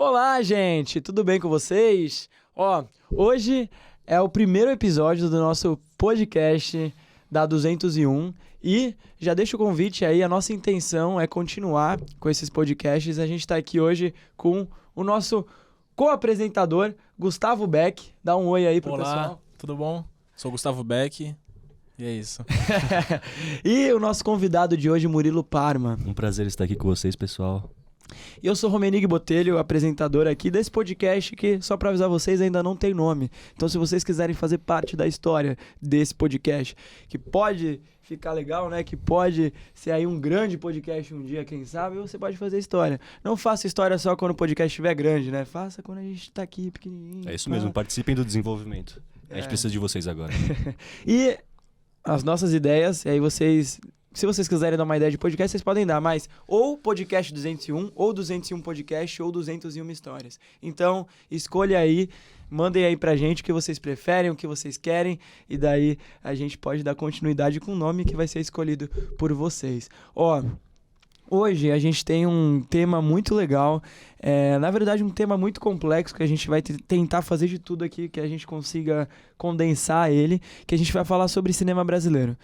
Olá, gente! Tudo bem com vocês? Hoje é o primeiro episódio do nosso podcast da 201 e já deixo o convite aí, a nossa intenção é continuar com esses podcasts. A gente está aqui hoje com o nosso co-apresentador, Gustavo Beck. Dá um oi aí pro pessoal. Olá, tudo bom? Sou o Gustavo Beck e é isso. E o nosso convidado de hoje, Murilo Parma. Um prazer estar aqui com vocês, pessoal. E eu sou Romenig Botelho, apresentador aqui desse podcast que, só para avisar vocês, ainda não tem nome. Então, se vocês quiserem fazer parte da história desse podcast, que pode ficar legal, né? Que pode ser aí um grande podcast um dia, quem sabe, você pode fazer história. Não faça história só quando o podcast estiver grande, né? Faça quando a gente tá aqui pequenininho. É isso mesmo, participem do desenvolvimento. A gente precisa de vocês agora. E as nossas ideias, e aí vocês... Se vocês quiserem dar uma ideia de podcast, vocês podem dar, mas ou podcast 201, ou 201 podcast, ou 201 histórias. Então, escolha aí, mandem aí pra gente o que vocês preferem, o que vocês querem, e daí a gente pode dar continuidade com o nome que vai ser escolhido por vocês. Hoje a gente tem um tema muito legal, na verdade um tema muito complexo que a gente vai tentar fazer de tudo aqui, que a gente consiga condensar ele, que a gente vai falar sobre cinema brasileiro.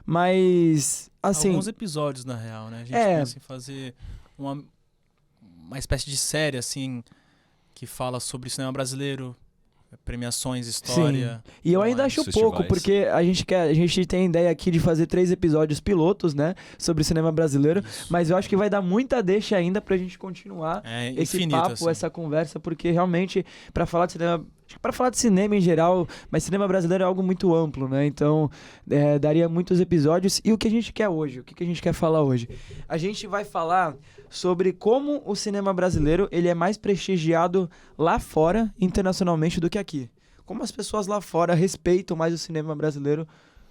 Mas, assim... Alguns episódios, na real, né? A gente pensa em fazer uma espécie de série, assim, que fala sobre cinema brasileiro, premiações, história... Sim. E eu ainda acho pouco, porque a gente tem a ideia aqui de fazer 3 episódios pilotos, né? Sobre cinema brasileiro, mas eu acho que vai dar muita deixa ainda pra gente continuar esse infinito, papo, assim. Essa conversa, porque realmente, pra falar de cinema... Para falar de cinema em geral, mas cinema brasileiro é algo muito amplo, né? Então, daria muitos episódios. E o que a gente quer hoje? O que a gente quer falar hoje? A gente vai falar sobre como o cinema brasileiro ele é mais prestigiado lá fora, internacionalmente, do que aqui. Como as pessoas lá fora respeitam mais o cinema brasileiro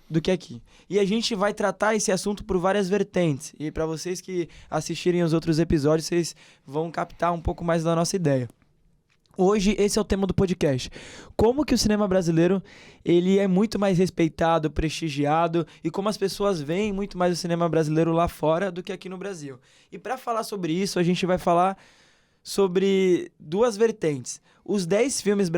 do que aqui. E a gente vai tratar esse assunto por várias vertentes. E para vocês que assistirem os outros episódios, vocês vão captar um pouco mais da nossa ideia. Hoje, esse é o tema do podcast. Como que o cinema brasileiro ele é muito mais respeitado, prestigiado, e como as pessoas veem muito mais o cinema brasileiro lá fora do que aqui no Brasil. E para falar sobre isso, a gente vai falar sobre 2 vertentes. Os 10 filmes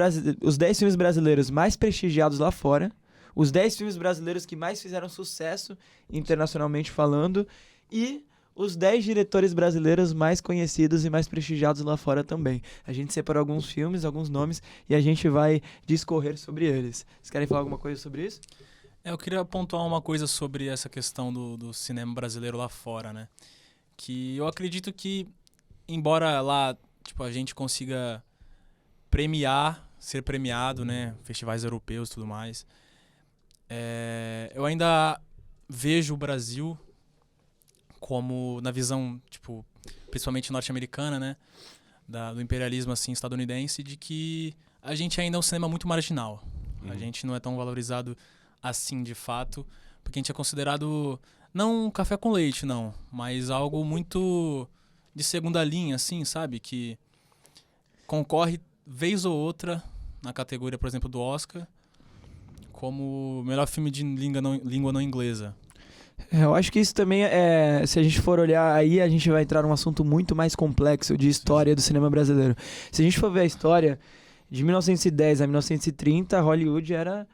brasileiros mais prestigiados lá fora, os 10 filmes brasileiros que mais fizeram sucesso internacionalmente falando, e os 10 diretores brasileiros mais conhecidos e mais prestigiados lá fora também. A gente separou alguns filmes, alguns nomes, e a gente vai discorrer sobre eles. Vocês querem falar alguma coisa sobre isso? Eu queria pontuar uma coisa sobre essa questão do cinema brasileiro lá fora, né? Que eu acredito que, embora lá a gente consiga ser premiado, né? Festivais europeus e tudo mais, eu ainda vejo o Brasil como na visão, principalmente norte-americana, né, do imperialismo assim estadunidense, de que a gente ainda é um cinema muito marginal. A gente não é tão valorizado assim de fato, porque a gente é considerado não um café com leite, não, mas algo muito de segunda linha, assim, sabe, que concorre vez ou outra na categoria, por exemplo, do Oscar, como melhor filme de língua não inglesa. Eu acho que isso também se a gente for olhar aí, a gente vai entrar num assunto muito mais complexo de história do cinema brasileiro. Se a gente for ver a história, de 1910 a 1930, Hollywood era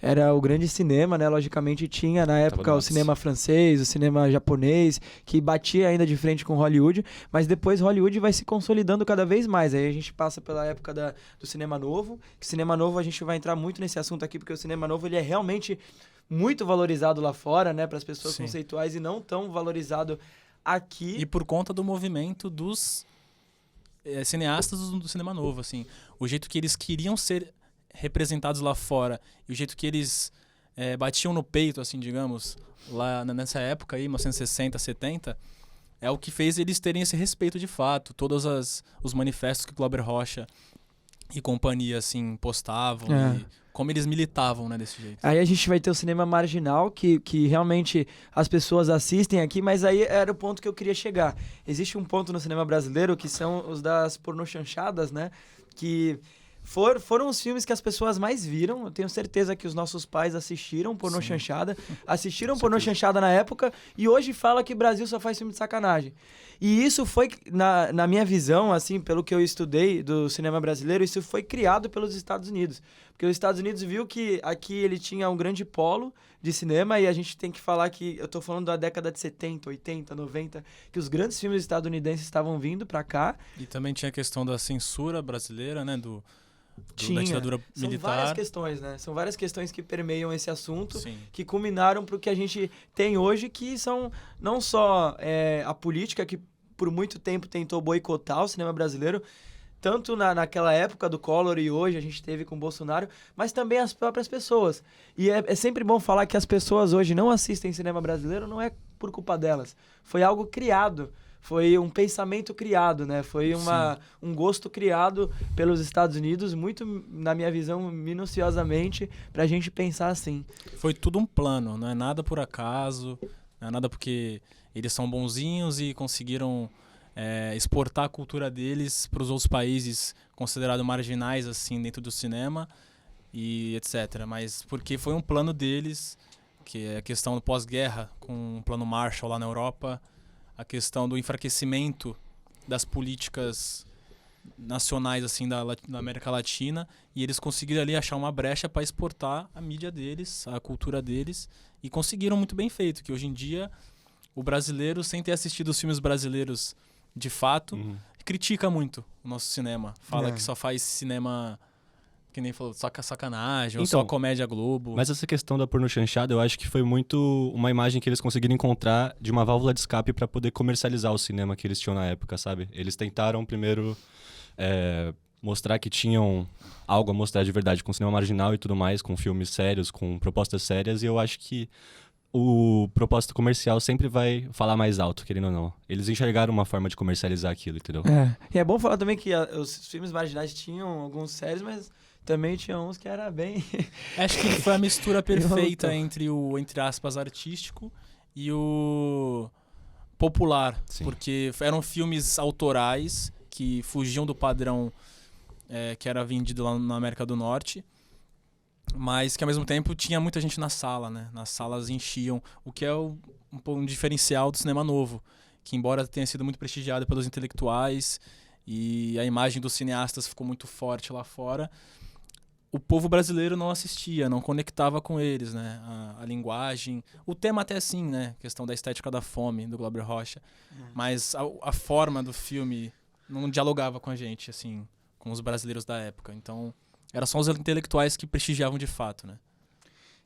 era o grande cinema, né? Logicamente tinha na época o cinema francês, o cinema japonês, que batia ainda de frente com Hollywood, mas depois Hollywood vai se consolidando cada vez mais. Aí a gente passa pela época do cinema novo, que cinema novo a gente vai entrar muito nesse assunto aqui, porque o cinema novo ele é realmente muito valorizado lá fora, né, para as pessoas conceituais, e não tão valorizado aqui. E por conta do movimento dos cineastas do cinema novo, assim, o jeito que eles queriam ser representados lá fora e o jeito que eles batiam no peito, assim, digamos, lá nessa época aí, 1960, 70, é o que fez eles terem esse respeito de fato. Todos os manifestos que Glauber Rocha e companhia, assim, postavam e como eles militavam, né, desse jeito. Aí a gente vai ter o cinema marginal, que realmente as pessoas assistem aqui, mas aí era o ponto que eu queria chegar. Existe um ponto no cinema brasileiro que são os das pornochanchadas, né, que foram os filmes que as pessoas mais viram. Eu tenho certeza que os nossos pais assistiram Pornô Sim. Chanchada. Assistiram Pornô Chanchada na época e hoje fala que o Brasil só faz filme de sacanagem. E isso foi, na minha visão, assim, pelo que eu estudei do cinema brasileiro, isso foi criado pelos Estados Unidos. Porque os Estados Unidos viu que aqui ele tinha um grande polo de cinema e a gente tem que falar que, eu tô falando da década de 70, 80, 90, que os grandes filmes estadunidenses estavam vindo pra cá. E também tinha a questão da censura brasileira, né? Da Tinha. ditadura São militar. várias questões, né? São várias questões que permeiam esse assunto, Sim. que culminaram para o que a gente tem hoje, que são não só a política, que por muito tempo tentou boicotar o cinema brasileiro, tanto naquela época do Collor e hoje a gente teve com o Bolsonaro, mas também as próprias pessoas. E é sempre bom falar que as pessoas hoje não assistem cinema brasileiro, não é por culpa delas. Foi algo criado. Foi um pensamento criado, né? Foi um gosto criado pelos Estados Unidos, muito, na minha visão, minuciosamente, pra gente pensar assim. Foi tudo um plano, não é nada por acaso, não é nada porque eles são bonzinhos e conseguiram exportar a cultura deles para os outros países considerados marginais, assim, dentro do cinema e etc. Mas porque foi um plano deles, que é a questão do pós-guerra, com o plano Marshall lá na Europa, a questão do enfraquecimento das políticas nacionais assim da América Latina, e eles conseguiram ali achar uma brecha para exportar a mídia deles, a cultura deles, e conseguiram muito bem feito, que hoje em dia o brasileiro, sem ter assistido os filmes brasileiros de fato, critica muito o nosso cinema. Fala que só faz cinema, que nem falou, só sacanagem, ou só comédia Globo. Mas essa questão da porno chanchada, eu acho que foi muito uma imagem que eles conseguiram encontrar de uma válvula de escape para poder comercializar o cinema que eles tinham na época, sabe? Eles tentaram primeiro mostrar que tinham algo a mostrar de verdade com cinema marginal e tudo mais, com filmes sérios, com propostas sérias, e eu acho que o propósito comercial sempre vai falar mais alto, querendo ou não. Eles enxergaram uma forma de comercializar aquilo, entendeu? E é bom falar também que os filmes marginais tinham alguns sérios, mas também tinha uns que era bem... Acho que foi a mistura perfeita entre o, entre aspas, artístico e o popular. Sim. Porque eram filmes autorais que fugiam do padrão que era vendido lá na América do Norte, mas que ao mesmo tempo tinha muita gente na sala, né? Nas salas enchiam, o que é um diferencial do cinema novo, que embora tenha sido muito prestigiado pelos intelectuais e a imagem dos cineastas ficou muito forte lá fora, o povo brasileiro não assistia, não conectava com eles, né? A linguagem, o tema até sim, né? A questão da estética da fome, do Glauber Rocha, mas a forma do filme não dialogava com a gente, assim, com os brasileiros da época. Então, eram só os intelectuais que prestigiavam de fato, né?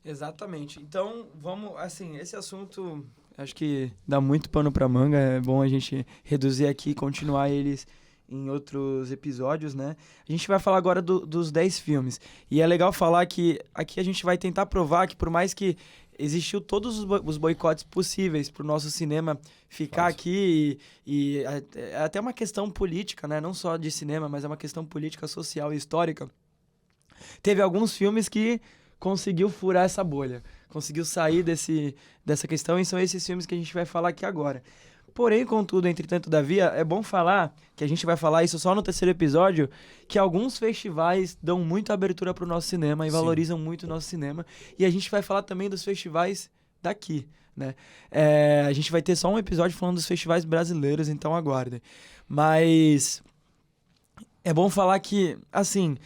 Exatamente. Então, vamos, assim, esse assunto acho que dá muito pano pra manga, é bom a gente reduzir aqui e continuar eles em outros episódios, né? A gente vai falar agora dos 10 filmes. E é legal falar que aqui a gente vai tentar provar que por mais que existiu todos os boicotes possíveis pro nosso cinema ficar aqui e é até uma questão política, né? Não só de cinema, mas é uma questão política, social e histórica. Teve alguns filmes que conseguiu furar essa bolha, conseguiu sair dessa questão, e são esses filmes que a gente vai falar aqui agora. Porém, contudo, entretanto, todavia, é bom falar, que a gente vai falar isso só no terceiro episódio, que alguns festivais dão muita abertura pro nosso cinema e valorizam muito o nosso cinema, e a gente vai falar também dos festivais daqui, né? A gente vai ter só um episódio falando dos festivais brasileiros, então aguardem. Mas é bom falar que, assim,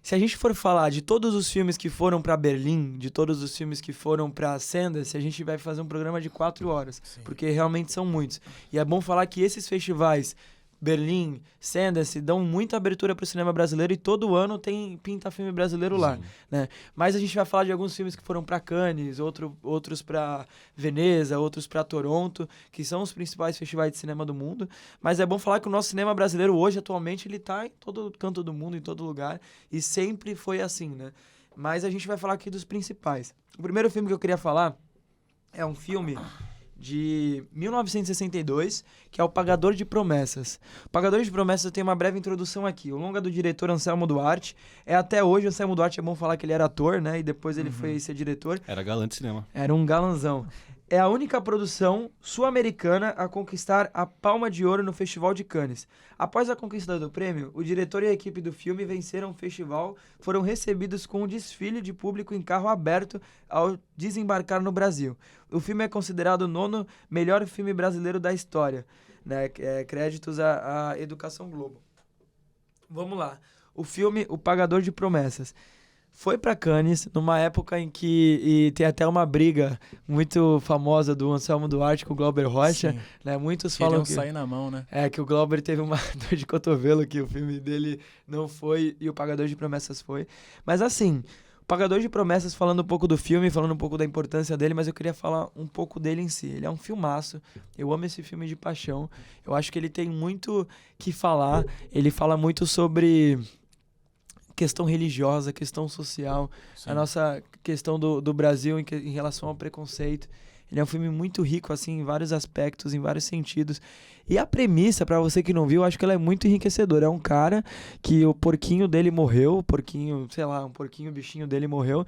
se a gente for falar de todos os filmes que foram para Berlim, de todos os filmes que foram para Sundance, a gente vai fazer um programa de 4 horas, porque realmente são muitos. E é bom falar que esses festivais, Berlim, Sundance, dão muita abertura para o cinema brasileiro e todo ano pinta filme brasileiro lá, né? Mas a gente vai falar de alguns filmes que foram para Cannes, outros para Veneza, outros para Toronto, que são os principais festivais de cinema do mundo. Mas é bom falar que o nosso cinema brasileiro hoje, atualmente, ele tá em todo canto do mundo, em todo lugar, e sempre foi assim, né? Mas a gente vai falar aqui dos principais. O primeiro filme que eu queria falar é um filme de 1962, que é O Pagador de Promessas. O Pagador de Promessas, eu tenho uma breve introdução aqui. O longa do diretor Anselmo Duarte. Até hoje, o Anselmo Duarte, é bom falar que ele era ator, né? E depois ele foi ser diretor. Era galã de cinema. Era um galanzão. é a única produção sul-americana a conquistar a Palma de Ouro no Festival de Cannes. Após a conquista do prêmio, o diretor e a equipe do filme venceram o festival, foram recebidos com um desfile de público em carro aberto ao desembarcar no Brasil. O filme é considerado o 9º melhor filme brasileiro da história, né? Créditos à Educação Globo. Vamos lá. O filme O Pagador de Promessas foi para Cannes numa época em que e tem até uma briga muito famosa do Anselmo Duarte com o Glauber Rocha, Sim. né? Muitos Queriam falam que sair na mão, né? que o Glauber teve uma dor de cotovelo, que o filme dele não foi e o Pagador de Promessas foi. Mas assim, o Pagador de Promessas, falando um pouco do filme, falando um pouco da importância dele, mas eu queria falar um pouco dele em si. Ele é um filmaço, eu amo esse filme de paixão, eu acho que ele tem muito que falar, ele fala muito sobre questão religiosa, questão social, Sim. a nossa questão do Brasil em relação ao preconceito. Ele é um filme muito rico, assim, em vários aspectos, em vários sentidos. E a premissa, pra você que não viu, eu acho que ela é muito enriquecedora. É um cara que o porquinho dele morreu, um porquinho bichinho dele morreu,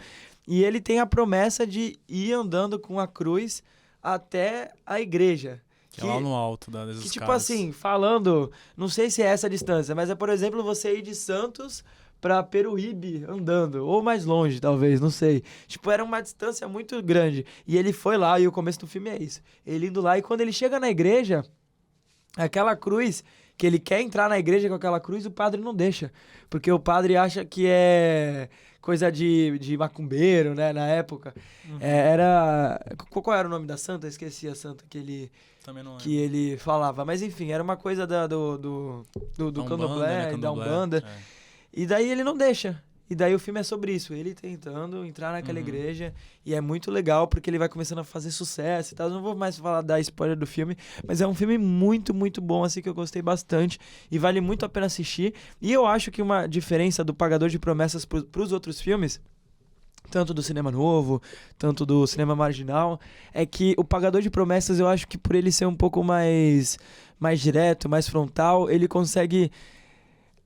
e ele tem a promessa de ir andando com a cruz até a igreja. Que é lá no alto das escadas. Tipo assim, falando, não sei se é essa a distância, mas é, por exemplo, você ir de Santos pra Peruíbe andando, ou mais longe, talvez, não sei. Tipo, era uma distância muito grande. E ele foi lá, e o começo do filme é isso. Ele indo lá, e quando ele chega na igreja, aquela cruz, que ele quer entrar na igreja com aquela cruz, o padre não deixa. Porque o padre acha que é coisa de macumbeiro, né, na época. Qual era o nome da santa? Eu esqueci a santa Também não que ele falava. Mas enfim, era uma coisa do candomblé, da Umbanda. É. E daí ele não deixa. E daí o filme é sobre isso. Ele tentando entrar naquela igreja. E é muito legal porque ele vai começando a fazer sucesso e tal. Eu não vou mais falar da spoiler do filme. Mas é um filme muito, muito bom, assim, que eu gostei bastante. E vale muito a pena assistir. E eu acho que uma diferença do Pagador de Promessas pros outros filmes, tanto do cinema novo, tanto do cinema marginal, é que o Pagador de Promessas, eu acho que por ele ser um pouco mais direto, mais frontal, ele consegue...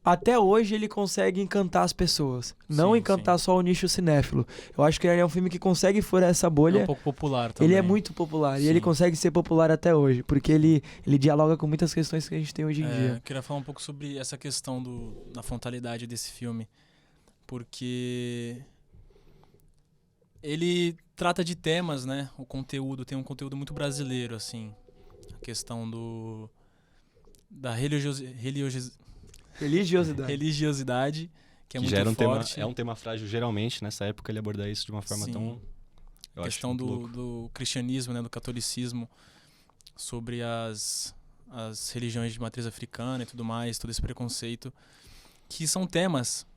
Até hoje ele consegue encantar as pessoas. Não Sim, encantar só o nicho cinéfilo. Eu acho que ele é um filme que consegue furar essa bolha. É um pouco popular também. Ele é muito popular. Sim. E ele consegue ser popular até hoje. Porque ele dialoga com muitas questões que a gente tem hoje em dia. Eu queria falar um pouco sobre essa questão da frontalidade desse filme. Porque ele trata de temas, né? O conteúdo tem um conteúdo muito brasileiro, assim. A questão da religiosidade, que é muito já era forte. É um tema frágil, geralmente, nessa época ele abordar isso de uma forma tão... A questão do cristianismo, né, do catolicismo, sobre as religiões de matriz africana e tudo mais, todo esse preconceito, que são temas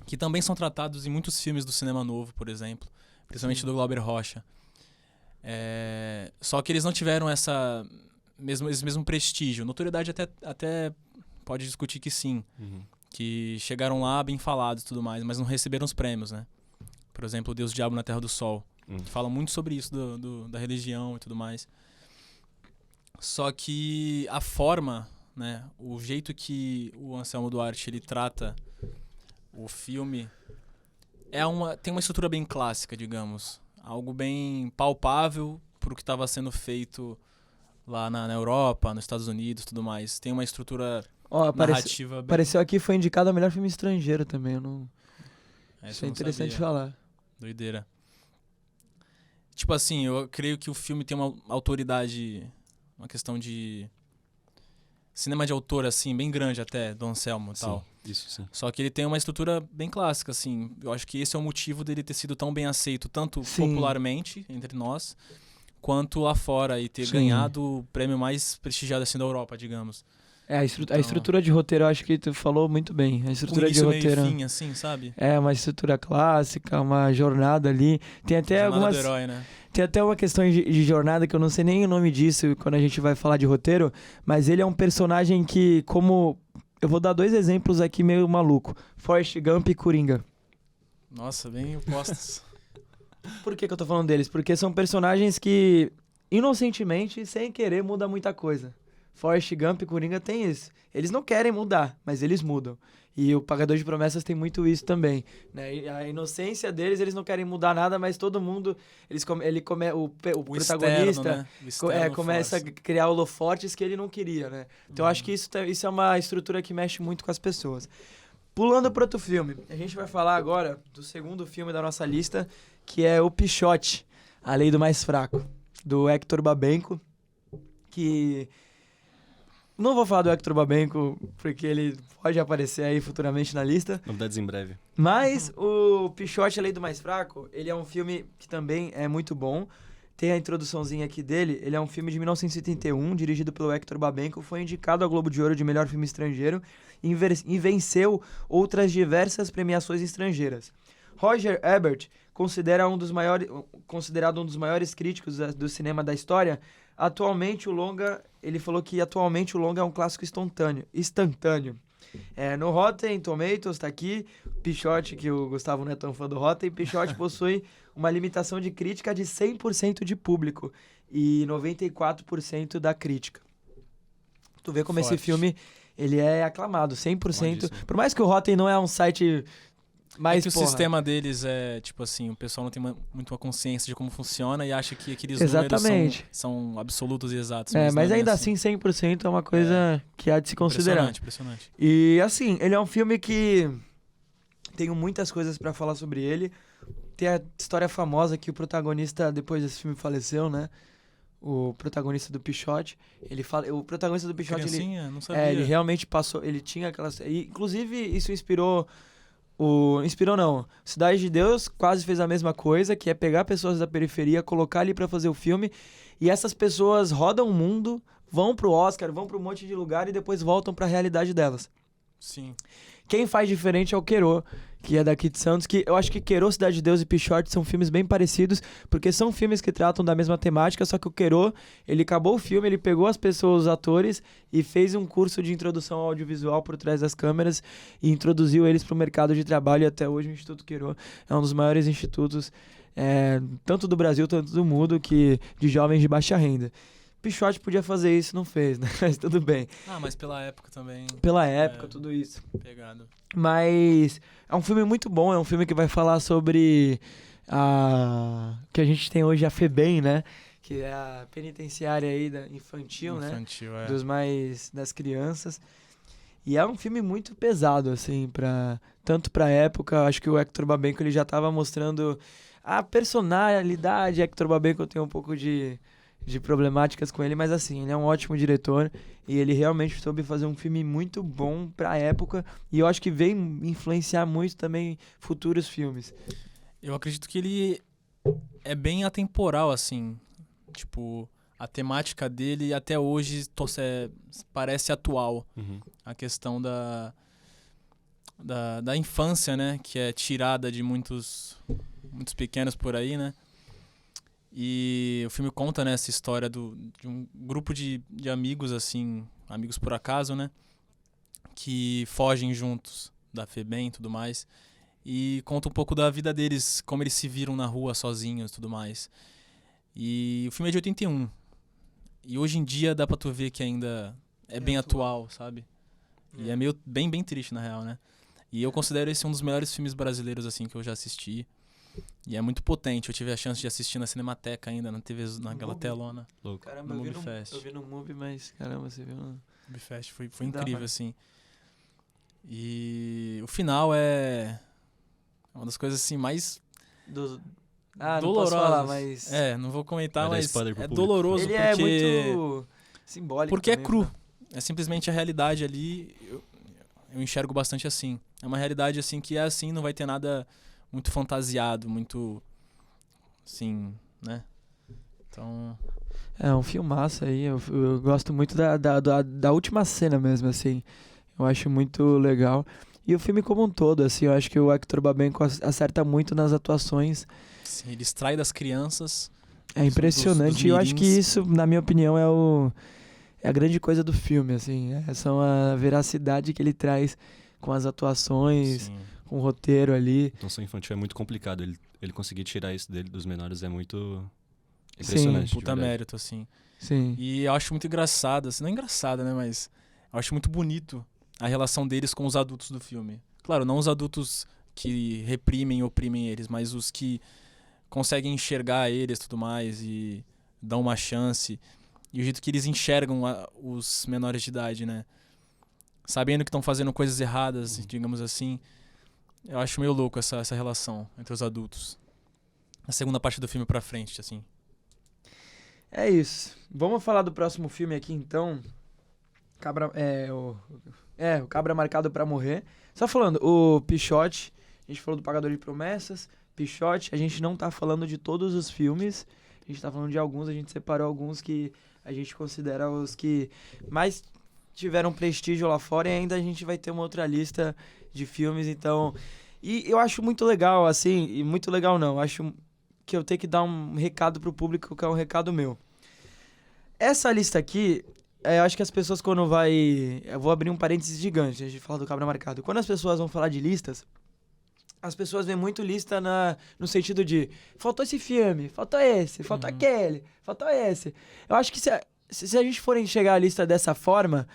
que também são tratados em muitos filmes do cinema novo, por exemplo, principalmente do Glauber Rocha. Só que eles não tiveram esse mesmo prestígio. Notoriedade até pode discutir que sim, que chegaram lá bem falados e tudo mais, mas não receberam os prêmios, né? Por exemplo, Deus, Diabo na Terra do Sol, que fala muito sobre isso da religião e tudo mais. Só que a forma, né, o jeito que o Anselmo Duarte ele trata o filme tem uma estrutura bem clássica, digamos, algo bem palpável pro que estava sendo feito lá na Europa, nos Estados Unidos, tudo mais. Tem uma estrutura narrativa bem... Apareceu aqui, foi indicado a melhor filme estrangeiro também. Isso é interessante falar. Doideira. Tipo assim, eu creio que o filme tem uma autoridade, uma questão de cinema de autor, assim, bem grande até, do Anselmo e tal. Isso, sim. Só que ele tem uma estrutura bem clássica, assim. Eu acho que esse é o motivo dele ter sido tão bem aceito, tanto popularmente, entre nós, quanto lá fora, e ter ganhado o prêmio mais prestigiado, assim, da Europa, digamos. A estrutura de roteiro, eu acho que tu falou muito bem. A estrutura de roteiro. Meio fim, assim, sabe? É uma estrutura clássica, uma jornada ali. Tem até jornada do herói, né? Tem até uma questão de jornada que eu não sei nem o nome disso quando a gente vai falar de roteiro, mas ele é um personagem que, como... Eu vou dar 2 exemplos aqui meio maluco. Forrest Gump e Coringa. Nossa, bem opostos. Por que eu tô falando deles? Porque são personagens que, inocentemente, sem querer, muda muita coisa. Forrest Gump e Coringa tem isso. Eles não querem mudar, mas eles mudam. E o Pagador de Promessas tem muito isso também, né? E a inocência deles, eles não querem mudar nada, mas todo mundo, o protagonista externo, né? O externo começa força. a criar holofotes que ele não queria, né? Então acho que isso é uma estrutura que mexe muito com as pessoas. Pulando para outro filme, a gente vai falar agora do segundo filme da nossa lista, que é O Pichote, A Lei do Mais Fraco, do Hector Babenco, que... Não vou falar do Hector Babenco, porque ele pode aparecer aí futuramente na lista. Novidades em breve. Mas o Pichote, A Lei do Mais Fraco, ele é um filme que também é muito bom. Tem a introduçãozinha aqui dele. Ele é um filme de 1971, dirigido pelo Hector Babenco. Foi indicado ao Globo de Ouro de melhor filme estrangeiro e venceu outras diversas premiações estrangeiras. Roger Ebert, considerado um dos maiores críticos do cinema da história, ele falou que atualmente o longa é um clássico instantâneo. No Rotten Tomatoes, tá aqui, Pichote, que o Gustavo não é tão fã do Rotten, Pichote possui uma limitação de crítica de 100% de público e 94% da crítica. Tu vê como esse Forte. filme, ele é aclamado, 100%. Modíssimo. Por mais que o Rotten não é um site mais, É que o sistema deles é, tipo assim, o pessoal não tem muito uma consciência de como funciona e acha que aqueles Exatamente. números são absolutos e exatos. mas não é bem ainda assim. assim 100% é uma coisa que há de se considerar. Impressionante. E assim, ele é um filme que tenho muitas coisas pra falar sobre ele. Tem a história famosa que o protagonista, depois desse filme, faleceu, né? O protagonista do Pichote. O protagonista do Pichote, Criancinha, não sabia. ele realmente passou, ele tinha aquelas... E, inclusive, isso inspirou não. Cidade de Deus quase fez a mesma coisa, que é pegar pessoas da periferia, colocar ali pra fazer o filme, e essas pessoas rodam o mundo, vão pro Oscar, vão pra um monte de lugar e depois voltam pra realidade delas. Sim. Quem faz diferente é o Querô, que é daqui de Santos, que eu acho que Querô, Cidade de Deus e Pichote são filmes bem parecidos, porque são filmes que tratam da mesma temática, só que o Querô, ele acabou o filme, ele pegou as pessoas, os atores, e fez um curso de introdução ao audiovisual por trás das câmeras e introduziu eles para o mercado de trabalho, e até hoje o Instituto Querô é um dos maiores institutos, tanto do Brasil, tanto do mundo, de jovens de baixa renda. Pichote podia fazer isso, não fez, né? Mas tudo bem. Mas pela época também. Pela época, tudo isso. Pegado. Mas é um filme muito bom, é um filme que vai falar sobre que a gente tem hoje a FEBEM, né? Que é a penitenciária aí infantil, né? Infantil, Das crianças. E é um filme muito pesado, assim, tanto pra época. Acho que o Hector Babenco ele já tava mostrando a personalidade. Hector Babenco tem um pouco de problemáticas com ele, mas assim, ele é um ótimo diretor e ele realmente soube fazer um filme muito bom pra época e eu acho que veio influenciar muito também futuros filmes. Eu acredito que ele é bem atemporal, assim, tipo, a temática dele até hoje parece atual. Uhum. A questão da infância, né, que é tirada de muitos pequenos por aí, né. E o filme conta, né, essa história de um grupo de amigos, assim, amigos por acaso, né, que fogem juntos da FEBEM e tudo mais, e conta um pouco da vida deles, como eles se viram na rua sozinhos e tudo mais. E o filme é de 81, e hoje em dia dá pra tu ver que ainda é bem atual, sabe? E é meio bem triste, na real, né? E eu considero esse um dos melhores filmes brasileiros, assim, que eu já assisti. E é muito potente. Eu tive a chance de assistir na Cinemateca ainda, na TV, naquela telona. Louco. Caramba, no Mobifest. eu vi no Mubi, mas caramba, você viu no... Mobifest foi Da incrível, hora. assim. E o final é uma das coisas, assim, mais não dolorosas. posso falar, mas... Não vou comentar, Vai dar mas spoiler pro é público. doloroso Ele porque... é muito simbólico. Porque é também, cru. né? É simplesmente a realidade ali. Eu enxergo bastante assim. É uma realidade assim que é assim, não vai ter nada muito fantasiado, muito assim, né? Então, É um filmaço aí, eu gosto muito da última cena mesmo, assim. Eu acho muito legal. E o filme como um todo, assim, eu acho que o Hector Babenco acerta muito nas atuações. assim, ele extrai das crianças. É impressionante. dos E eu acho que mirins. isso, na minha opinião, é a grande coisa do filme, assim. São a veracidade que ele traz com as atuações, Sim. com o roteiro ali. Atuação infantil é muito complicado. Ele conseguir tirar isso dele dos menores é muito Sim. impressionante. de Puta verdade. mérito, assim. Sim. E eu acho muito engraçado, assim, não é engraçada, né? Mas eu acho muito bonito a relação deles com os adultos do filme. Claro, não os adultos que reprimem e oprimem eles, mas os que conseguem enxergar eles e tudo mais e dão uma chance. E o jeito que eles enxergam os menores de idade, né? Sabendo que estão fazendo coisas erradas, digamos assim. Eu acho meio louco essa relação entre os adultos. A segunda parte do filme pra frente, assim. É isso. Vamos falar do próximo filme aqui, então. O Cabra Marcado pra Morrer. Só falando, o Pichote, a gente falou do Pagador de Promessas, Pichote, a gente não tá falando de todos os filmes, a gente tá falando de alguns, a gente separou alguns que a gente considera os que mais tiveram prestígio lá fora e ainda a gente vai ter uma outra lista de filmes, então... E eu acho muito legal, assim, e muito legal não, acho que eu tenho que dar um recado pro público, que é um recado meu. Essa lista aqui, eu acho que as pessoas quando vai... Eu vou abrir um parênteses gigante, a gente fala do Cabra Marcado. Quando as pessoas vão falar de listas, as pessoas veem muito lista no sentido de faltou esse filme, faltou esse, faltou aquele, faltou esse. Eu acho que se a gente for enxergar a lista dessa forma,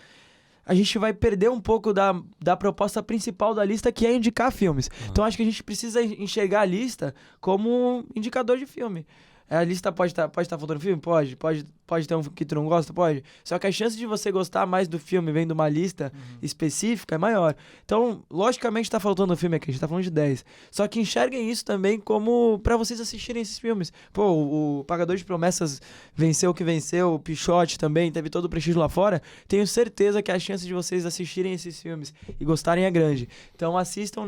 a gente vai perder um pouco da proposta principal da lista, que é indicar filmes. Então acho que a gente precisa enxergar a lista como um indicador de filme. A lista pode estar faltando filme? Pode ter um que tu não gosta? Pode. Só que a chance de você gostar mais do filme vendo uma lista específica é maior. Então, logicamente tá faltando filme aqui, a gente tá falando de 10. Só que enxerguem isso também como pra vocês assistirem esses filmes. Pô, o Pagador de Promessas venceu o que venceu, o Pichote também, teve todo o prestígio lá fora. Tenho certeza que a chance de vocês assistirem esses filmes e gostarem é grande. Então, assistam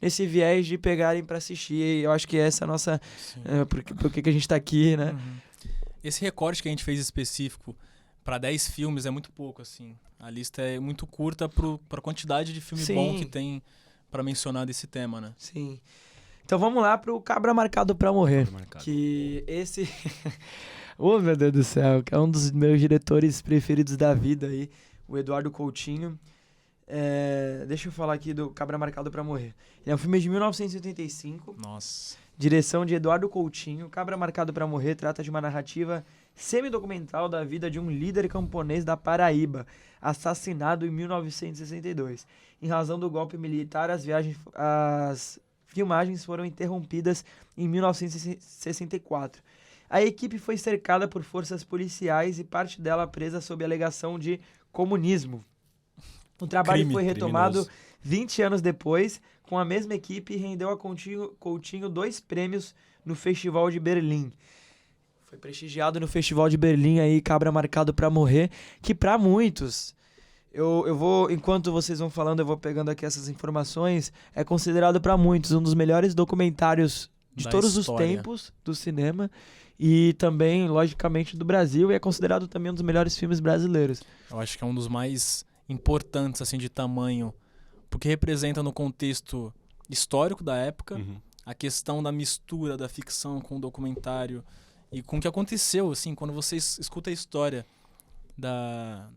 nesse viés de pegarem pra assistir. E eu acho que essa é a nossa... Por que a gente tá aqui, né? Esse recorte que a gente fez específico para 10 filmes é muito pouco, assim. A lista é muito curta pra quantidade de filme bom que tem para mencionar desse tema, né? Sim. Então vamos lá pro Cabra Marcado pra Morrer. Marcado. Que esse... Oh, meu Deus do céu. Que é um dos meus diretores preferidos da vida aí. O Eduardo Coutinho. Deixa eu falar aqui do Cabra Marcado pra Morrer. Ele é um filme de 1985. Nossa... Direção de Eduardo Coutinho. Cabra Marcado pra Morrer trata de uma narrativa semi-documental da vida de um líder camponês da Paraíba, assassinado em 1962. Em razão do golpe militar, as filmagens foram interrompidas em 1964. A equipe foi cercada por forças policiais e parte dela presa sob alegação de comunismo. O trabalho foi retomado criminoso. 20 anos depois, com a mesma equipe, e rendeu a Coutinho 2 prêmios no Festival de Berlim. Foi prestigiado no Festival de Berlim aí, Cabra Marcado pra Morrer, que pra muitos, eu vou, enquanto vocês vão falando, eu vou pegando aqui essas informações, é considerado pra muitos um dos melhores documentários de Da todos história. os tempos do cinema e também, logicamente, do Brasil, e é considerado também um dos melhores filmes brasileiros. Eu acho que é um dos mais importantes, assim, de tamanho, porque representa no contexto histórico da época a questão da mistura da ficção com o documentário e com o que aconteceu, assim, quando você escuta a história da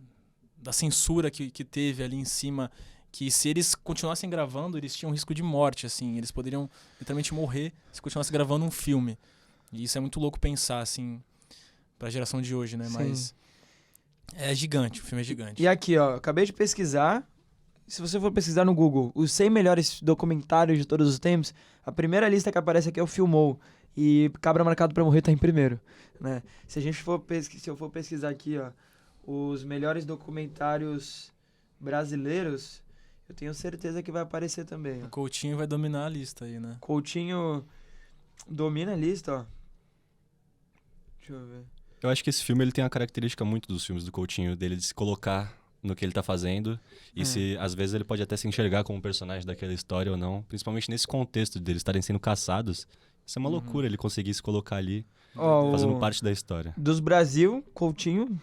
censura que teve ali em cima, que se eles continuassem gravando, eles tinham risco de morte, assim, eles poderiam literalmente morrer se continuassem gravando um filme. E isso é muito louco pensar, assim, pra geração de hoje, né? Sim. Mas é gigante, o filme é gigante. E aqui, ó, acabei de pesquisar. Se você for pesquisar no Google, os 100 melhores documentários de todos os tempos, a primeira lista que aparece aqui é o Filmou. E Cabra Marcado pra Morrer tá em primeiro, né? Se eu for pesquisar aqui, ó, os melhores documentários brasileiros, eu tenho certeza que vai aparecer também, O ó. Coutinho vai dominar a lista aí, né? Coutinho domina a lista, ó. Deixa eu ver. Eu acho que esse filme ele tem a característica muito dos filmes do Coutinho, dele de se colocar no que ele tá fazendo e se às vezes ele pode até se enxergar como um personagem daquela história ou não, principalmente nesse contexto deles estarem sendo caçados. Isso é uma loucura, ele conseguir se colocar ali, Ó, fazendo parte da história. Dos Brasil, Coutinho,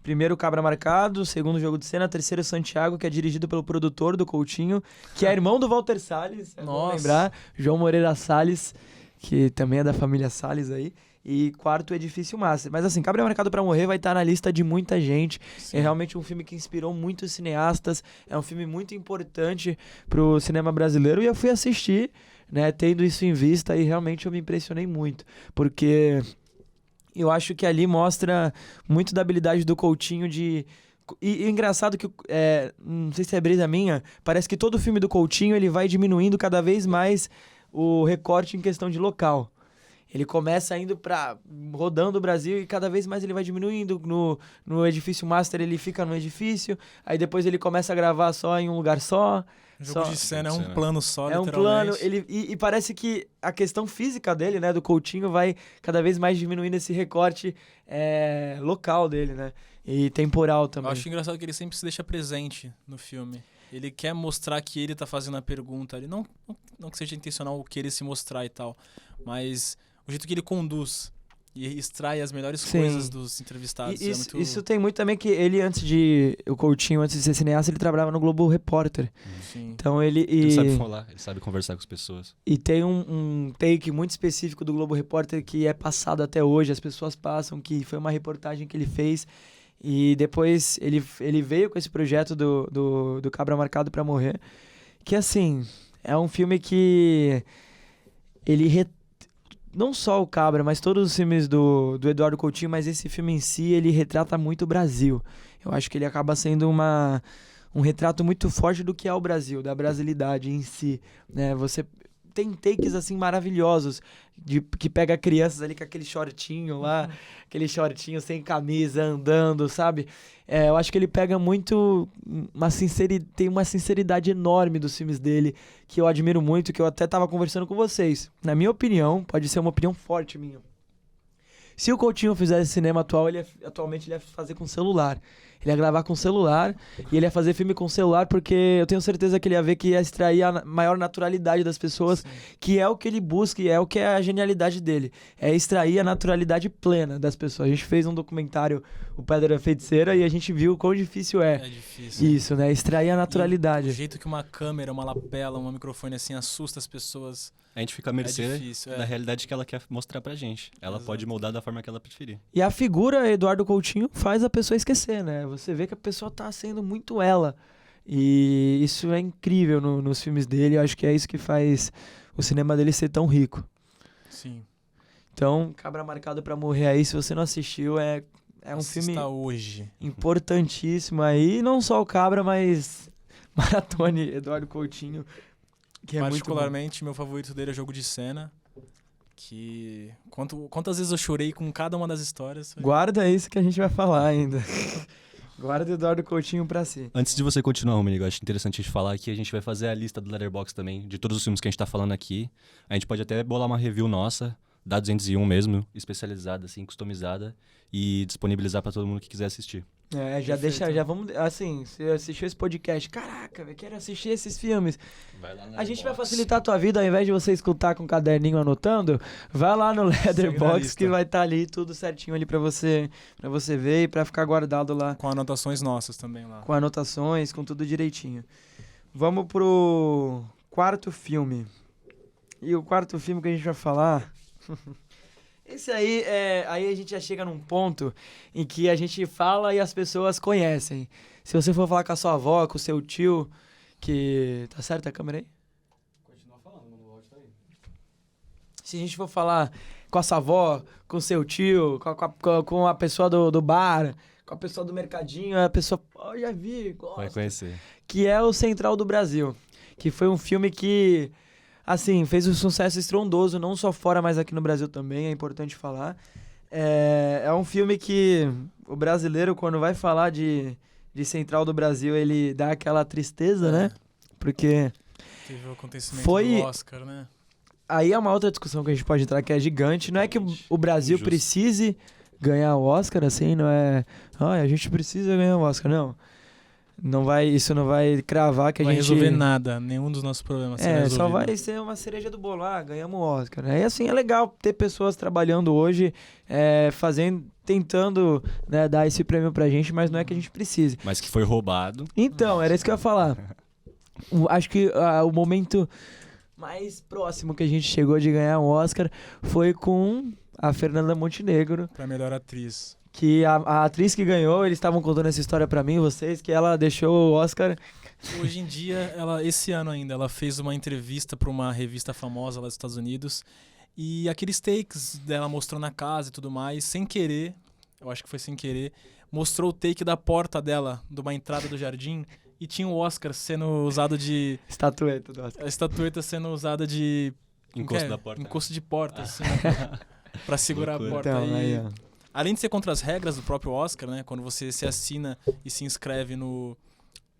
primeiro Cabra Marcado, segundo Jogo de Cena, terceiro Santiago, que é dirigido pelo produtor do Coutinho, que é irmão do Walter Salles, é bom Nossa. lembrar, João Moreira Salles, que também é da família Salles aí, e quarto Edifício Master. Mas assim, Cabra Marcado pra Morrer vai estar na lista de muita gente, é realmente um filme que inspirou muitos cineastas, é um filme muito importante pro cinema brasileiro, e eu fui assistir, né, tendo isso em vista, e realmente eu me impressionei muito, porque Eu acho que ali mostra muito da habilidade do Coutinho de... E engraçado que, não sei se é brisa minha, parece que todo filme do Coutinho ele vai diminuindo cada vez mais o recorte em questão de local. Ele começa indo rodando o Brasil e cada vez mais ele vai diminuindo. No edifício master ele fica no edifício, aí depois ele começa a gravar só em um lugar só. O jogo de cena é um plano só, é um plano, e parece que a questão física dele, né, do Coutinho, vai cada vez mais diminuindo esse recorte local dele, né, e temporal também. Eu acho engraçado que ele sempre se deixa presente no filme. Ele quer mostrar que ele tá fazendo a pergunta ali, não que seja intencional querer se mostrar e tal, mas o jeito que ele conduz e extrai as melhores coisas dos entrevistados. Isso tem muito também que ele, o Coutinho, antes de ser cineasta, ele trabalhava no Globo Repórter. Sim. Então ele sabe falar, ele sabe conversar com as pessoas. E tem um take muito específico do Globo Repórter que é passado até hoje, as pessoas passam, que foi uma reportagem que ele fez. E depois ele veio com esse projeto do Cabra Marcado pra Morrer, que assim, é um filme que ele não só o Cabra, mas todos os filmes do Eduardo Coutinho, mas esse filme em si, ele retrata muito o Brasil. Eu acho que ele acaba sendo um retrato muito forte do que é o Brasil, da brasilidade em si, né? Você tem takes, assim, maravilhosos, que pega crianças ali com aquele shortinho lá, aquele shortinho sem camisa, andando, sabe? Eu acho que ele pega muito tem uma sinceridade enorme dos filmes dele, que eu admiro muito, que eu até tava conversando com vocês. Na minha opinião, pode ser uma opinião forte minha. Se o Coutinho fizesse cinema atualmente ele ia fazer com celular. Ele ia gravar com celular e ele ia fazer filme com celular, porque eu tenho certeza que ele ia ver que ia extrair a maior naturalidade das pessoas, sim, que é o que ele busca e é o que é a genialidade dele. É extrair a naturalidade plena das pessoas. A gente fez um documentário, O Pedra da Feiticeira, e a gente viu o quão difícil é. É difícil. Isso, né? Extrair a naturalidade. E o jeito que uma câmera, uma lapela, um microfone assim assusta as pessoas. A gente fica à mercê da realidade que ela quer mostrar pra gente. Ela pode moldar da forma que ela preferir. E a figura Eduardo Coutinho faz a pessoa esquecer, né? Você vê que a pessoa tá sendo muito ela. E isso é incrível nos filmes dele. Eu acho que é isso que faz o cinema dele ser tão rico. Sim. Então, Cabra Marcado pra Morrer aí, se você não assistiu, é um filme hoje. Importantíssimo aí. Não só o Cabra, mas maratone Eduardo Coutinho. Que é particularmente, meu favorito dele é Jogo de Cena. Que quantas vezes eu chorei com cada uma das histórias. Guarda isso que a gente vai falar ainda. Guarda Eduardo Coutinho pra si. Antes de você continuar, Romanigo, eu acho interessante a gente falar que a gente vai fazer a lista do Letterboxd também, de todos os filmes que a gente tá falando aqui. A gente pode até bolar uma review nossa, da 201 mesmo, especializada, assim, customizada, e disponibilizar pra todo mundo que quiser assistir. Já vamos, assim, você assistiu esse podcast, caraca, eu quero assistir esses filmes. Vai lá no a gente vai facilitar a tua vida, ao invés de você escutar com um caderninho anotando, vai lá no Letterboxd que vai estar ali tudo certinho ali pra você ver e pra ficar guardado lá. Com anotações nossas também lá. Com anotações, com tudo direitinho. Vamos pro quarto filme. E o quarto filme que a gente vai falar... Esse aí, aí a gente já chega num ponto em que a gente fala e as pessoas conhecem. Se você for falar com a sua avó, com o seu tio, que... Tá certo a câmera aí? Continua falando, o áudio tá aí. Se a gente for falar com a sua avó, com o seu tio, com a pessoa do bar, com a pessoa do mercadinho, a pessoa, já vi, gosto. Vai conhecer. Que é o Central do Brasil. Que foi um filme que... Assim, fez um sucesso estrondoso, não só fora, mas aqui no Brasil também, é importante falar. É um filme que o brasileiro, quando vai falar de Central do Brasil, ele dá aquela tristeza, né? Porque... Teve o acontecimento do Oscar, né? Aí é uma outra discussão que a gente pode entrar, que é gigante. Não é que o Brasil precise ganhar o Oscar, assim, não é... a gente precisa ganhar o Oscar, não. Isso não vai cravar que a gente... Não vai resolver nada, nenhum dos nossos problemas será resolvido. Só vai ser uma cereja do bolo, ganhamos o Oscar. Aí assim, é legal ter pessoas trabalhando hoje, tentando, né, dar esse prêmio pra gente, mas não é que a gente precise. Mas que foi roubado. Então, era isso que eu ia falar. Acho que o momento mais próximo que a gente chegou de ganhar um Oscar foi com a Fernanda Montenegro. Pra melhor atriz. Que a atriz que ganhou, eles estavam contando essa história pra mim, vocês, que ela deixou o Oscar... Hoje em dia, esse ano ainda, ela fez uma entrevista pra uma revista famosa lá dos Estados Unidos E aqueles takes dela mostrando a casa e tudo mais, sem querer, eu acho que foi sem querer, mostrou o take da porta dela, de uma entrada do jardim, e tinha o Oscar sendo usado de... Estatueta do Oscar. A estatueta sendo usada de... Encosto da porta. Encosto de porta, assim, pra segurar a porta. Então, aí, ó. Além de ser contra as regras do próprio Oscar, né? Quando você se assina e se inscreve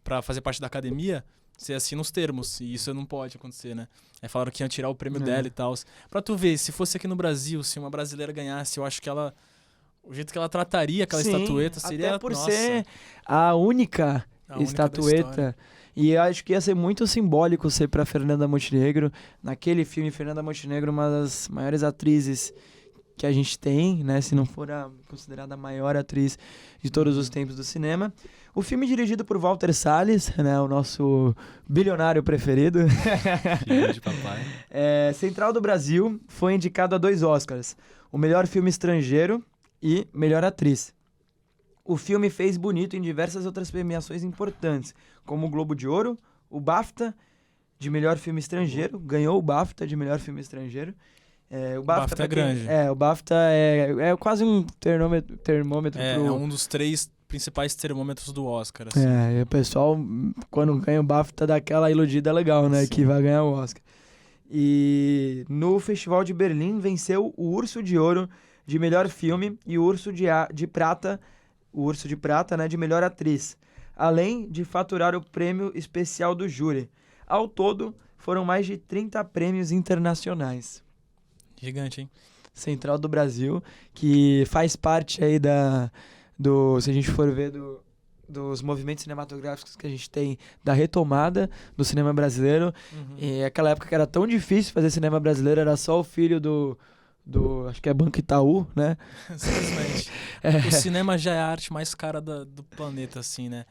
pra fazer parte da academia, você assina os termos. E isso não pode acontecer, né? Aí falaram que iam tirar o prêmio dela e tal. Pra tu ver, se fosse aqui no Brasil, se uma brasileira ganhasse, eu acho que ela... O jeito que ela trataria aquela estatueta seria... Até por ser a única estatueta. E eu acho que ia ser muito simbólico ser pra Fernanda Montenegro. Naquele filme, Fernanda Montenegro, uma das maiores atrizes que a gente tem, né? Se não for considerada a maior atriz de todos os tempos do cinema. O filme dirigido por Walter Salles, né? O nosso bilionário preferido. Filho de papai. Central do Brasil foi indicado a 2 Oscars. O melhor filme estrangeiro e melhor atriz. O filme fez bonito em diversas outras premiações importantes, como o Globo de Ouro, o BAFTA de melhor filme estrangeiro, ganhou o BAFTA de melhor filme estrangeiro. O BAFTA é grande. O BAFTA é quase um termômetro É um dos 3 principais termômetros do Oscar. Assim. E o pessoal, quando ganha o BAFTA, dá aquela iludida legal, né? Sim. Que vai ganhar o Oscar. E no Festival de Berlim venceu o Urso de Ouro de melhor filme e o Urso de Prata, né, de melhor atriz, além de faturar o prêmio especial do júri. Ao todo, foram mais de 30 prêmios internacionais. Gigante, hein? Central do Brasil, que faz parte aí se a gente for ver dos movimentos cinematográficos que a gente tem, da retomada do cinema brasileiro. E aquela época que era tão difícil fazer cinema brasileiro, era só o filho do acho que é Banco Itaú, né? Simplesmente. O cinema já é a arte mais cara do planeta, assim, né?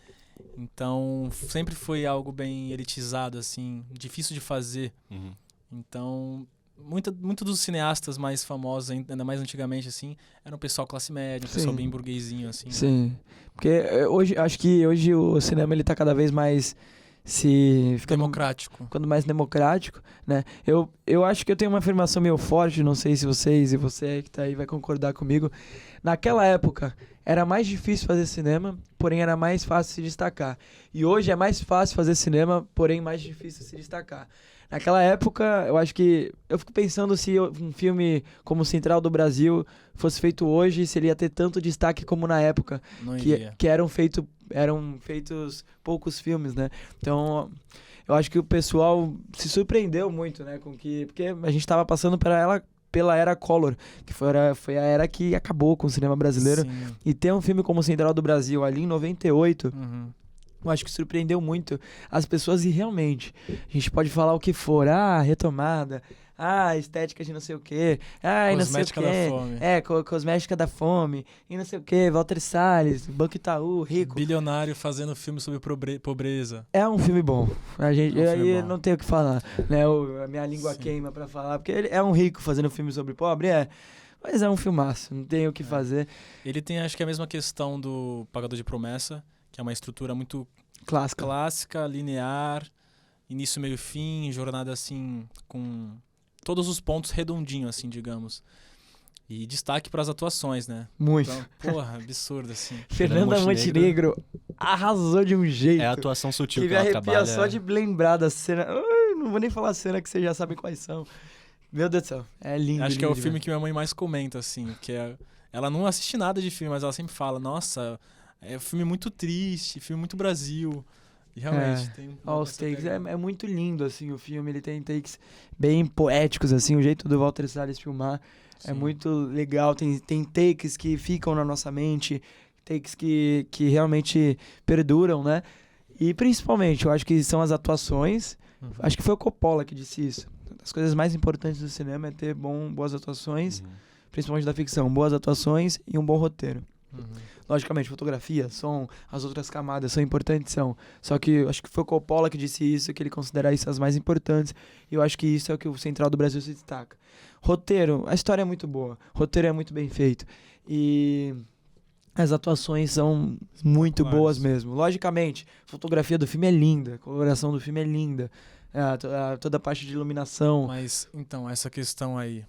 Então, sempre foi algo bem elitizado, assim, difícil de fazer. Então, muito dos cineastas mais famosos, ainda mais antigamente, assim, eram um pessoal classe média, um pessoal bem burguesinho, assim. Sim. Né? Porque acho que hoje o cinema ele tá cada vez mais ficando mais democrático, né? Eu acho que eu tenho uma afirmação meio forte, não sei se vocês e você que tá aí vai concordar comigo. Naquela época era mais difícil fazer cinema, porém era mais fácil se destacar. E hoje é mais fácil fazer cinema, porém mais difícil se destacar. Naquela época, eu acho que... Eu fico pensando se um filme como Central do Brasil fosse feito hoje, se ele ia ter tanto destaque como na época. Que eram feitos poucos filmes, né? Então, eu acho que o pessoal se surpreendeu muito, né? Porque a gente estava passando pela era Collor, que foi a era que acabou com o cinema brasileiro. Sim. E ter um filme como Central do Brasil ali em 98... Eu acho que surpreendeu muito as pessoas e realmente, a gente pode falar o que for, retomada, estética de não sei o quê, e não sei o quê. Da fome. Cosmética da fome, e não sei o quê, Walter Salles, Banco Itaú, rico. Bilionário fazendo filme sobre pobreza. É um filme bom, eu não tenho o que falar, né, a minha língua queima pra falar, porque ele é um rico fazendo filme sobre pobre, mas é um filmaço, não tem o que fazer. Ele tem, acho que a mesma questão do Pagador de Promessa, que é uma estrutura muito clássica, linear, início, meio, fim, jornada assim, com todos os pontos redondinho, assim, digamos. E destaque para as atuações, né? Muito. Então, absurdo, assim. Fernanda Montenegro arrasou de um jeito. É a atuação sutil que me ela arrepia trabalha. Só de lembrar da cena. Não vou nem falar a cena que vocês já sabem quais são. Meu Deus do céu, é lindo. Acho que é o filme que minha mãe mais comenta, assim, ela não assiste nada de filme, mas ela sempre fala, nossa... É um filme muito triste, filme muito Brasil. E realmente tem... Os takes é muito lindo, assim, o filme. Ele tem takes bem poéticos, assim. O jeito do Walter Salles filmar é muito legal. Tem takes que ficam na nossa mente. Takes que realmente perduram, né? E principalmente, eu acho que são as atuações. Acho que foi o Coppola que disse isso. As coisas mais importantes do cinema é ter boas atuações, principalmente da ficção. Boas atuações e um bom roteiro. Logicamente, fotografia, som, as outras camadas são importantes, Só que eu acho que foi o Coppola que disse isso, que ele considera isso as mais importantes. E eu acho que isso é o que o Central do Brasil se destaca. Roteiro, a história é muito boa. Roteiro é muito bem feito. E as atuações são muito boas mesmo. Logicamente, a fotografia do filme é linda, a coloração do filme é linda. Toda a parte de iluminação. Mas, então, essa questão aí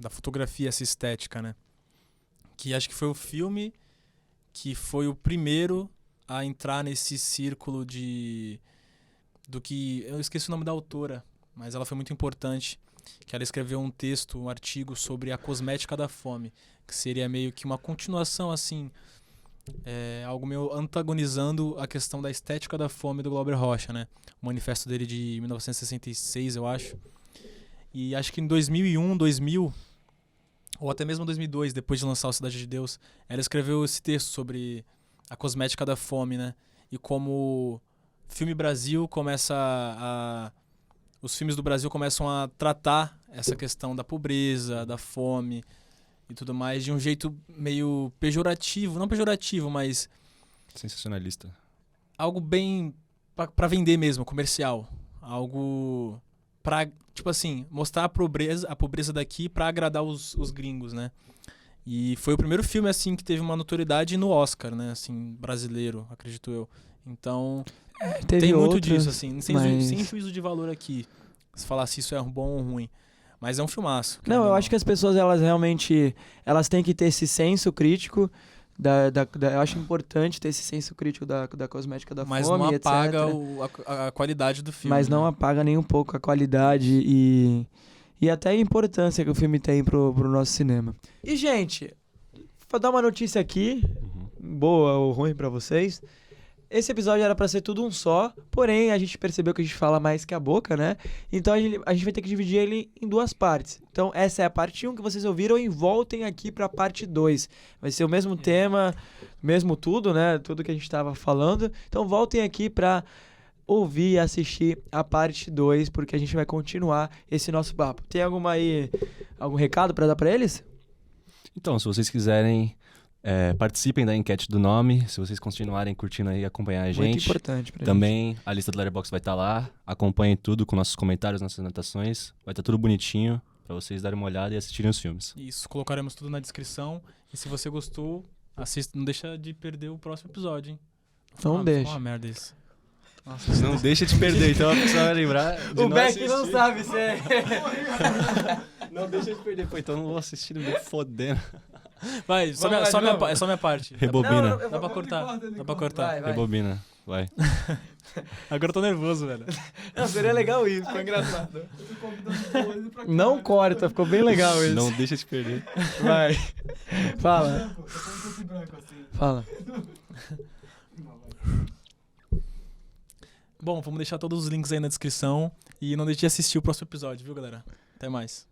da fotografia, essa estética, né? Que acho que foi o filme que foi o primeiro a entrar nesse círculo do que... Eu esqueci o nome da autora, mas ela foi muito importante, que ela escreveu um texto, um artigo sobre a cosmética da fome, que seria meio que uma continuação, assim, algo meio antagonizando a questão da estética da fome do Glauber Rocha, né? O manifesto dele de 1966, eu acho. E acho que em 2001, 2000, ou até mesmo 2002, depois de lançar o Cidade de Deus, ela escreveu esse texto sobre a cosmética da fome, né? E como filme Brasil os filmes do Brasil começam a tratar essa questão da pobreza, da fome e tudo mais de um jeito meio pejorativo, não pejorativo, mas Sensacionalista. algo bem pra vender mesmo, comercial, algo pra, tipo assim, mostrar a pobreza daqui pra agradar os gringos, né? E foi o primeiro filme assim que teve uma notoriedade no Oscar, né, assim, brasileiro, acredito eu. Então, Teve tem muito outros, disso, assim, sem mas... juízo de valor aqui, se falar se isso é bom ou ruim. Mas é um filmaço. Não, eu acho que as pessoas, elas realmente, elas têm que ter esse senso crítico, eu acho importante ter esse senso crítico da cosmética da mas fome, não etc. apaga a qualidade do filme. Mas não né? apaga nem um pouco a qualidade e até a importância que o filme tem pro nosso cinema. E, gente, vou dar uma notícia aqui, boa ou ruim pra vocês. Esse episódio era pra ser tudo um só, porém a gente percebeu que a gente fala mais que a boca, né? Então a gente vai ter que dividir ele em duas partes. Então essa é a parte 1 que vocês ouviram e voltem aqui pra parte 2. Vai ser o mesmo tema, mesmo tudo, né? Tudo que a gente tava falando. Então voltem aqui pra ouvir e assistir a parte 2, porque a gente vai continuar esse nosso papo. Tem algum recado pra dar pra eles? Então, se vocês quiserem, participem da enquete do nome. Se vocês continuarem curtindo aí, acompanhar a gente. Muito importante pra gente. Também a lista do Letterboxd vai estar lá. Acompanhem tudo com nossos comentários, nossas anotações. Vai estar tudo bonitinho pra vocês darem uma olhada e assistirem os filmes. Isso, colocaremos tudo na descrição. E se você gostou, assista, não deixa de perder o próximo episódio, hein? Não deixa. Uma merda isso. Nossa, Não deixa de perder, então a pessoa vai lembrar de O não Beck assistir. não sabe se é... Não deixa de perder, pô, então não vou assistir, nem fodendo. vai, é só minha parte. Rebobina. Dá pra cortar. Dá pra cortar. Vai. Rebobina, vai. Agora eu tô nervoso, velho. Não, seria legal isso, ficou engraçado. Não corta, ficou bem legal isso. Não deixa de perder. Vai. Fala. Fala. Bom, vamos deixar todos os links aí na descrição. E não deixe de assistir o próximo episódio, viu, galera? Até mais.